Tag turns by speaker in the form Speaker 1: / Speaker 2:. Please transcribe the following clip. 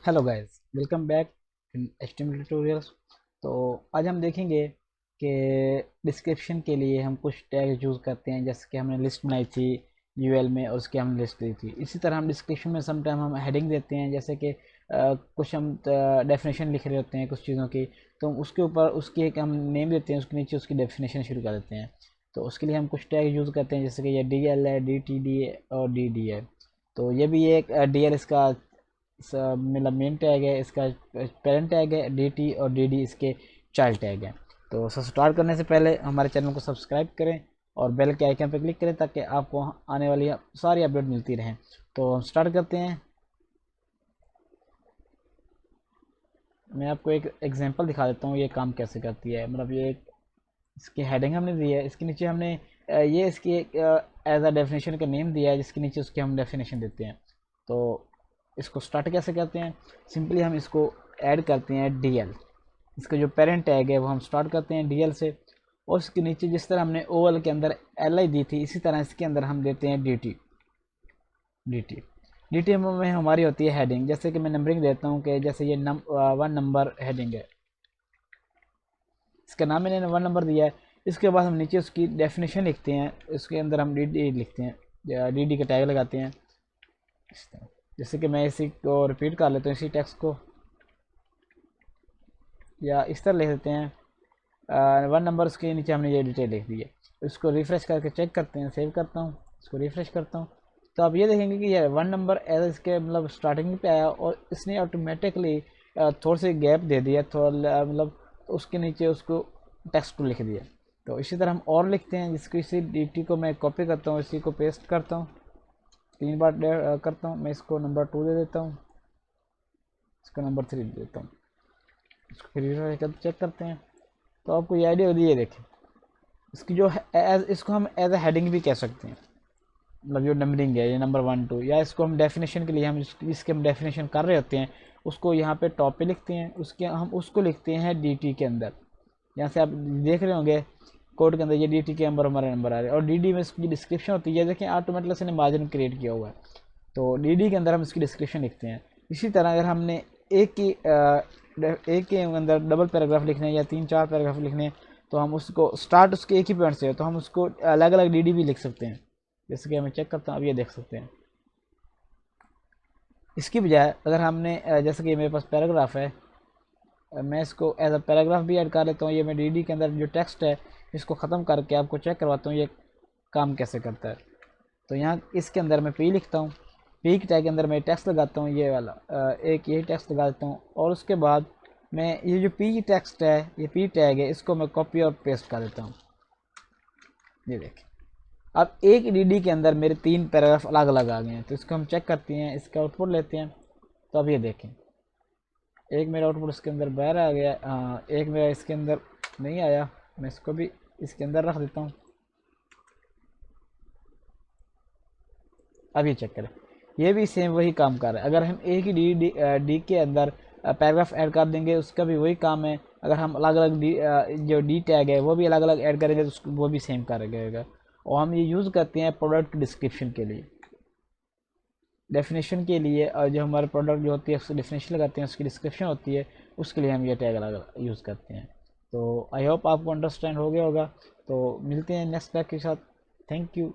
Speaker 1: Hello guys, welcome back in HTML tutorials. तो आज हम देखेंगे कि डिस्क्रिप्शन के लिए हम कुछ टैग यूज़ करते हैं, जैसे कि हमने लिस्ट बनाई थी यूएल में और उसकी हमने लिस्ट दी थी। इसी तरह हम डिस्क्रिप्शन में समटाइम हम हेडिंग देते हैं, जैसे कि कुछ हम डेफिनेशन लिख रहे होते हैं कुछ चीज़ों की, तो उसके ऊपर उसकी एक हम नेम देते हैं, उसके नीचे उसकी डेफिनेशन शुरू कर देते हैं। तो उसके लिए हम कुछ टैग यूज़ करते हैं, जैसे कि ये DL है, DTD है और DD है। तो ये भी एक DL इसका मतलब मेन टैग है, इसका पेरेंट टैग है DT और DD इसके चाइल्ड टैग है। तो स्टार्ट करने से पहले हमारे चैनल को सब्सक्राइब करें और बेल के आइकन पर क्लिक करें ताकि आपको आने वाली सारी अपडेट मिलती रहें। तो हम स्टार्ट करते हैं। मैं आपको एक एग्जांपल दिखा देता हूँ ये काम कैसे करती है। मतलब ये इसकी हेडिंग हमने दी है, इसके नीचे हमने ये इसकी एज अ डेफिनेशन का नेम दिया है, जिसके नीचे उसकी हम डेफिनेशन देते हैं। तो इसको स्टार्ट कैसे करते हैं, सिंपली हम इसको ऐड करते हैं DL। इसका जो पेरेंट टैग है वो हम स्टार्ट करते हैं DL से, और इसके नीचे जिस तरह हमने OL के अंदर LI दी थी, इसी तरह इसके अंदर हम देते हैं DT। DT में हमारी होती है हेडिंग। जैसे कि मैं नंबरिंग देता हूँ कि जैसे ये 1 नंबर हेडिंग है, इसका नाम मैंने 1 नंबर दिया है। इसके बाद हम नीचे उसकी डेफिनेशन लिखते हैं, उसके अंदर हम DD लिखते हैं या DD का टैग लगाते हैं। जैसे कि मैं इसी को रिपीट कर लेता हूँ, इसी टेक्स्ट को, या इस तरह लिख देते हैं 1 नंबर, उसके नीचे हमने ये डिटेल लिख दी है। इसको रिफ़्रेश करके चेक करते हैं, सेव करता हूँ, इसको रिफ़्रेश करता हूँ। तो आप ये देखेंगे कि ये 1 नंबर एज इसके मतलब स्टार्टिंग पे आया, और इसने ऑटोमेटिकली थोड़ी सी गैप दे दिया, थोड़ा मतलब उसके नीचे उसको टेक्स्ट को लिख दिया। तो इसी तरह हम और लिखते हैं, जिसको इसी DT को मैं कॉपी करता हूँ, इसी को पेस्ट करता हूँ, 3 बार करता हूँ। मैं इसको नंबर 2 दे देता हूँ, इसको नंबर 3 दे देता हूँ। इसको फिर चेक करते हैं। तो आपको ये आइडिया होती है, ये देखें इसकी जो इसको हम एज ए हेडिंग भी कह सकते हैं। मतलब जो नंबरिंग है, ये नंबर 1 2, या इसको हम डेफिनेशन के लिए हम इसके हम डेफिनेशन कर रहे होते हैं, उसको यहाँ पे टॉप पे लिखते हैं, उसके हम उसको लिखते हैं DT के अंदर। यहाँ से आप देख रहे होंगे कोड के अंदर ये DT के अंदर हमारे नंबर आ रहे हैं, और DD में इसकी डिस्क्रिप्शन होती है। देखें ऑटोमेटिकली इसने मार्जिन क्रिएट किया हुआ है, तो DD के अंदर हम इसकी डिस्क्रिप्शन लिखते हैं। इसी तरह अगर हमने एक के अंदर डबल पैराग्राफ लिखने हैं या 3 4 पैराग्राफ लिखने हैं, तो हम उसको स्टार्ट उसके एक ही पॉइंट से हो, तो हम उसको अलग अलग DD भी लिख सकते हैं। जैसे कि मैं चेक करता हूँ, अब ये देख सकते हैं। इसकी बजाय अगर हमने जैसे कि मेरे पास पैराग्राफ है, मैं इसको एज अ पैराग्राफ भी ऐड कर लेता हूँ। ये मैं DD के अंदर जो टेक्स्ट है इसको ख़त्म करके आपको चेक करवाता हूँ ये काम कैसे करता है। तो यहाँ इसके अंदर मैं P लिखता हूँ, P के टैग के अंदर मैं टेक्स्ट लगाता हूँ, ये वाला एक यही टेक्स्ट लगा देता हूँ, और उसके बाद मैं ये जो P टेक्स्ट है, ये P टैग है, इसको मैं कॉपी और पेस्ट कर देता हूँ। ये देखें, अब एक DD के अंदर मेरे 3 पैराग्राफ अलग अलग आ गए हैं। तो इसको हम चेक करते हैं, इसका आउटपुट लेते हैं। तो अब ये देखें, एक मेरा आउटपुट इसके अंदर बाहर आ गया, एक मेरा इसके अंदर नहीं आया। मैं इसको भी इसके अंदर रख देता हूँ। अब ये चेक करें, ये भी सेम वही काम कर रहा है। अगर हम एक ही डी के अंदर पैराग्राफ ऐड कर देंगे, उसका भी वही काम है। अगर हम अलग अलग जो डी टैग है वो भी अलग अलग ऐड करेंगे, तो वो भी सेम करेगा। और हम ये यूज़ करते हैं प्रोडक्ट डिस्क्रिप्शन के लिए, डेफिनेशन के लिए, और जो हमारे प्रोडक्ट जो होती है उसकी डेफिनेशन लगाते हैं, उसकी डिस्क्रिप्शन होती है, उसके लिए हम ये टैग अलग यूज़ करते हैं। तो आई होप आपको अंडरस्टैंड हो गया होगा। तो मिलते हैं नेक्स्ट टैग के साथ। Thank you.